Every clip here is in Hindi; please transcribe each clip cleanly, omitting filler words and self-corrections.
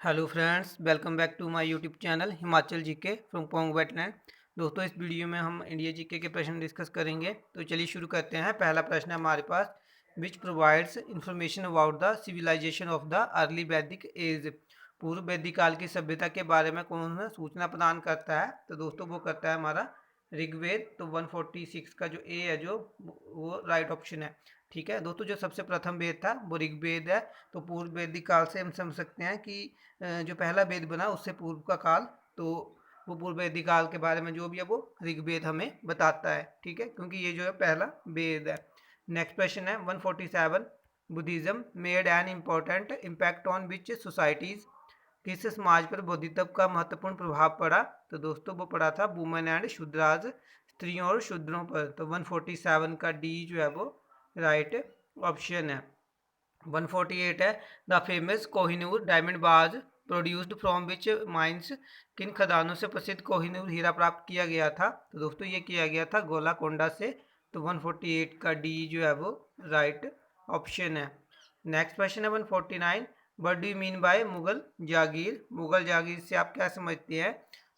Hello friends, welcome back to my YouTube channel Himachal GK from Pong wetland. दोस्तों, इस वीडियो में हम इंडिया जीके के प्रश्न डिस्कस करेंगे। तो चलिए शुरू करते हैं। पहला प्रश्न है हमारे पास, which provides information about the civilization of the early Vedic age. पूर्व वैदिक काल की सभ्यता के बारे में कौन सूचना प्रदान करता है? तो दोस्तों वो करता है हमारा ऋग्वेद। तो 146 का जो ए है जो वो राइट ऑप्शन है। ठीक है दोस्तों, जो सबसे प्रथम वेद था वो ऋग्वेद है। तो पूर्व वैदिक काल से हम समझ सकते हैं कि जो पहला वेद बना उससे पूर्व का काल, तो वो पूर्व वैदिक काल के बारे में जो भी है वो ऋग्वेद हमें बताता है। ठीक है, क्योंकि ये जो है पहला वेद है। नेक्स्ट क्वेश्चन है 147, Buddhism made an important impact on which societies. किस समाज पर बौद्धिज्म का महत्वपूर्ण प्रभाव पड़ा? तो दोस्तों वो पड़ा था वुमेन एंड शूद्राज, स्त्रियों और शूद्रों पर। तो 147 का डी जो है वो राइट ऑप्शन है। 148 है, द फेमस कोहिनूर डायमंड बाज प्रोड्यूस्ड फ्रॉम विच माइंस। किन खदानों से प्रसिद्ध कोहिनूर हीरा प्राप्त किया गया था? तो दोस्तों ये किया गया था गोलाकोंडा से। तो 148 का डी जो है वो राइट ऑप्शन है। नेक्स्ट क्वेश्चन है 149, what do you mean by Mughal jagir. Mughal जागीर से आप क्या समझते हैं?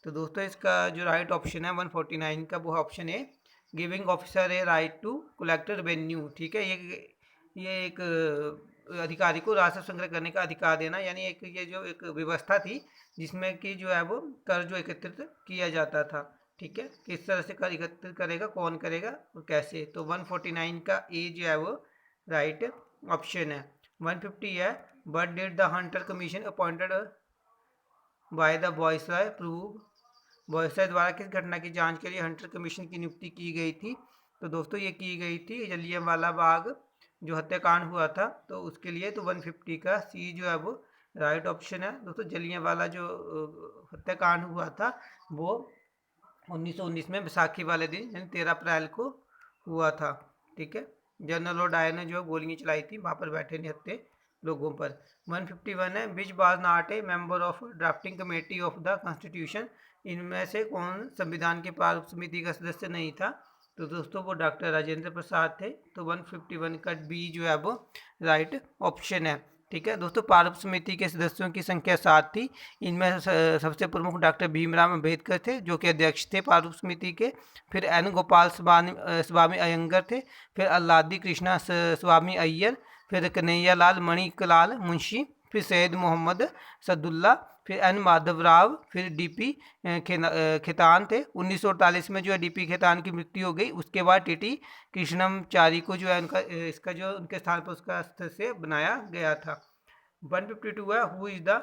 तो दोस्तों इसका जो राइट ऑप्शन है 149 का वो ऑप्शन है giving officer a right to collect revenue. ठीक है, ये एक अधिकारी को राजस्व संग्रह करने का अधिकार देना, यानी एक ये जो एक व्यवस्था थी जिसमें कि जो है वो कर जो एकत्रित किया जाता था। ठीक है, किस तरह से कर एकत्रित करेगा, कौन करेगा और कैसे। तो 149 का ए जो है वो राइट ऑप्शन है। 150 है, but did the Hunter commission appointed by the viceroy prove. Viceroy द्वारा किस घटना की जांच के लिए हंटर कमीशन की नियुक्ति की गई थी? तो दोस्तों ये की गई थी जलियांवाला बाग जो हत्याकांड हुआ था, तो उसके लिए। तो 150 का सी जो है वो राइट ऑप्शन है। दोस्तों जलियांवाला जो हत्याकांड हुआ था वो 1919 में बैसाखी वाले दिन यानी 13 अप्रैल को हुआ था। ठीक है, जनरल और डायर ने जो गोलियां चलाई थी वहाँ पर बैठे निहत्थे लोगों पर। 151 है, which was not a member of drafting committee of the constitution. इनमें से कौन संविधान की प्रारूप समिति का सदस्य नहीं था? तो दोस्तों वो डॉक्टर राजेंद्र प्रसाद थे। तो 151 का बी जो है वो राइट ऑप्शन है। ठीक है दोस्तों, प्रारूप समिति के सदस्यों की संख्या 7 थी। इनमें सबसे प्रमुख डॉक्टर भीमराव अम्बेडकर थे जो कि अध्यक्ष थे प्रारूप समिति के। फिर एन गोपाल स्वामी अयंगर थे। फिर अल्लादी कृष्णा स्वामी अय्यर। फिर कन्हैया लाल मणिकलाल मुंशी। फिर सैयद मोहम्मद सदुल्ला। फिर एन माधव राव। फिर डीपी खेतान थे। 1948 में जो है डीपी खेतान की मृत्यु हो गई। उसके बाद टीटी कृष्णमचारी को जो है उनका इसका जो उनके स्थान पर उसका से बनाया गया था। 152 है, who is the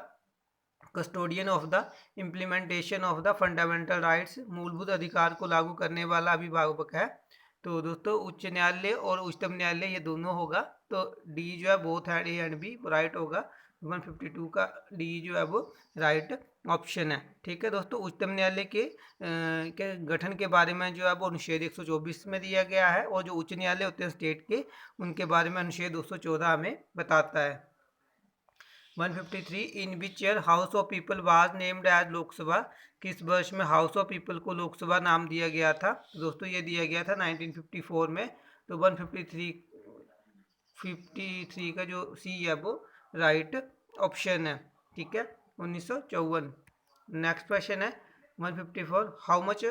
custodian of the implementation of the fundamental rights. मूलभूत अधिकार को लागू करने वाला अभिभावक है? तो दोस्तों उच्च न्यायालय और उच्चतम न्यायालय ये दोनों होगा। तो डी जो है बोथ है ए एंड बी राइट होगा। 152 का डी जो है वो राइट ऑप्शन है। ठीक है दोस्तों, उच्चतम न्यायालय के गठन के बारे में जो है वो अनुच्छेद 124 में दिया गया है, और जो उच्च न्यायालय होते हैं स्टेट के उनके बारे में अनुच्छेद 214 हमें बताता है। 153, in which year House of People was named as Lok Sabha. किस वर्ष में हाउस ऑफ पीपल को लोकसभा नाम दिया गया था? तो दोस्तों ये दिया गया था 1954 में। तो 153 का जो सी है वो राइट ऑप्शन है। ठीक है, 1954। नेक्स्ट क्वेश्चन है 154, how much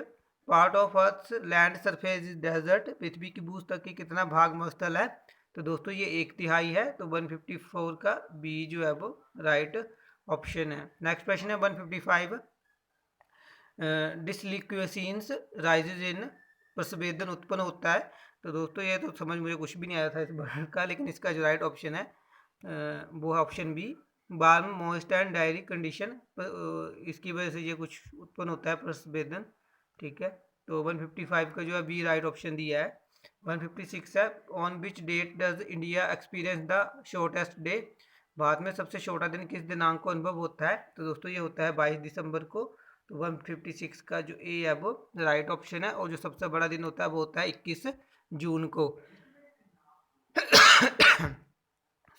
part of earth land surface is desert. पृथ्वी की भू तक की कितना भाग मरुस्थल है? तो दोस्तों ये 1/3 है। तो 154 का बी जो है वो राइट ऑप्शन है। नेक्स्ट क्वेश्चन है 155, डिसलिक्वेसीन्स राइजेज इन। प्रस्वेदन उत्पन्न होता है। तो दोस्तों ये तो समझ मुझे कुछ भी नहीं आया था इस वर्ड का, लेकिन इसका जो राइट ऑप्शन है वो option B, warm moist and dry condition. इसकी वजह से ये कुछ उत्पन्न होता है प्रस्वेदन। ठीक है, तो 155 का जो है बी राइट ऑप्शन दिया है। 156 है, on which date does India experience the shortest day. Bharat में सबसे छोटा दिन किस दिनांक को अनुभव होता है? तो दोस्तों ये होता है 22 दिसंबर को। तो 156 का जो ए है वो राइट ऑप्शन है, और जो सबसे बड़ा दिन होता है वो होता है 21 जून को।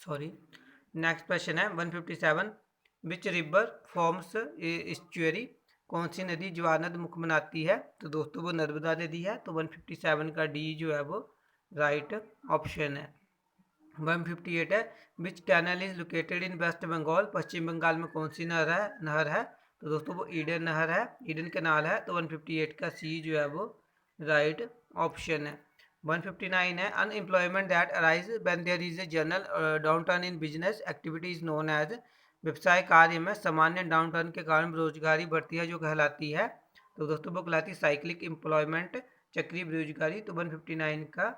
सॉरी। नेक्स्ट क्वेश्चन है 157, विच रिवर फॉर्म्स एस्चुअरी। कौन सी नदी ज्वार नद मुख बनाती है? तो दोस्तों वो नर्मदा नदी है। तो 157 का डी जो है वो राइट ऑप्शन है। 158 है which canal is located in West Bengal, Paschim Bangal में कौन सी नहर है। तो दोस्तों वो ईडन नहर है, ईडन कैनाल है। तो 158 का सी जो है वो राइट ऑप्शन है। 159 है unemployment that arise when there is a general downturn in business activity is known as, व्यवसाय कार्य में सामान्य डाउनटर्न के कारण बेरोजगारी बढ़ती है जो कहलाती है। तो दोस्तों वो कहलाती है साइक्लिक एम्प्लॉयमेंट, चक्रीय बेरोजगारी। तो 159 का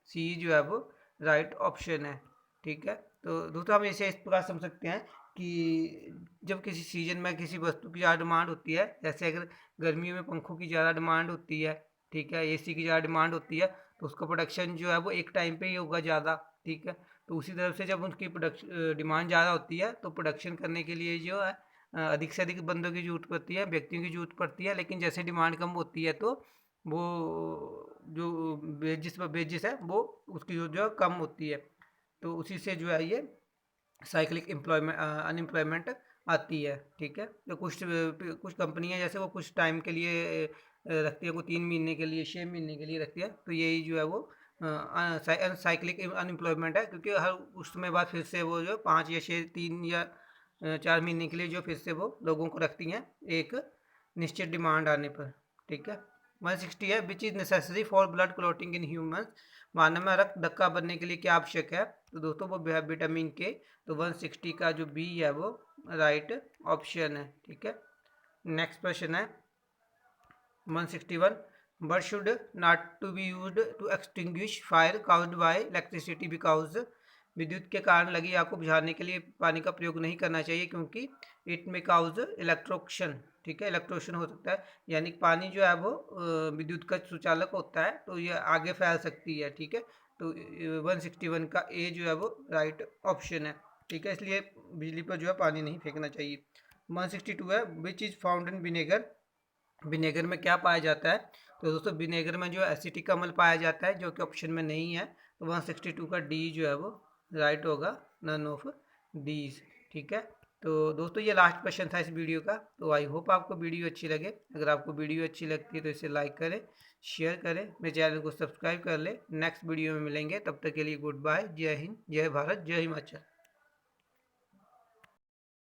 सी जो है वो राइट ऑप्शन है। ठीक है, तो दोस्तों हम इसे इस प्रकार समझ सकते हैं कि जब किसी सीजन में किसी वस्तु की ज़्यादा डिमांड होती है, जैसे अगर गर्मियों में पंखों की ज़्यादा डिमांड होती है, ठीक है, एसी की ज़्यादा डिमांड होती है, तो उसका प्रोडक्शन जो है वो एक टाइम पे ही होगा ज़्यादा। ठीक है, तो उसी तरफ से जब उसकी प्रोडक्शन डिमांड ज़्यादा होती है तो प्रोडक्शन करने के लिए जो है अधिक से अधिक बंदों की जरूरत पड़ती है, व्यक्तियों की जरूरत पड़ती है। लेकिन जैसे डिमांड कम होती है तो वो जो वेजिस है वो उसकी जो है कम होती है। तो उसी से जो है ये साइक्लिक एम्प्लॉयमेंट अनएम्प्लॉयमेंट आती है। ठीक है, तो कुछ कंपनियां जैसे वो कुछ टाइम के लिए रखती है, को 3 महीने के लिए 6 महीने के लिए रखती है। तो यही जो है वो साइक्लिक अनएम्प्लॉयमेंट है, क्योंकि हर उस समय बाद फिर से वो जो 5 या 6 3 या 4 महीने के लिए जो फिर से वो लोगों को रखती हैं एक निश्चित डिमांड आने पर। ठीक है, 160 है which is necessary for blood clotting in human, मानव में रक्त धक्का बनने के लिए क्या आवश्यक है। तो दोस्तों वो है विटामिन के। तो 160 का जो बी है वो राइट ऑप्शन है। ठीक है, नेक्स्ट क्वेश्चन है 161 but should not to be used to extinguish fire caused by electricity because, विद्युत के कारण लगी आग को बुझाने के लिए पानी का प्रयोग नहीं करना चाहिए क्योंकि इट में काउज इलेक्ट्रोक्शन। ठीक है, इलेक्ट्रोशन हो सकता है, यानी पानी जो है वो विद्युत का सुचालक होता है, तो ये आगे फैल सकती है। ठीक है, तो 161 का ए जो है वो राइट ऑप्शन है। ठीक है, इसलिए बिजली पर जो है पानी नहीं फेंकना चाहिए। 162 है which is found in vinegar, vinegar में क्या पाया जाता है। तो दोस्तों विनेगर में जो एसिटिक अम्ल पाया जाता है जो कि ऑप्शन में नहीं है। तो 162 का डी जो है वो राइट होगा, नन ऑफ डीज। ठीक है, तो दोस्तों ये लास्ट क्वेश्चन था इस वीडियो का। तो आई होप आपको वीडियो अच्छी लगे। अगर आपको वीडियो अच्छी लगती है तो इसे लाइक करें, शेयर करें, मेरे चैनल को सब्सक्राइब कर लें। नेक्स्ट वीडियो में मिलेंगे, तब तक के लिए गुड बाय, जय हिंद, जय भारत, जय हिमाचल।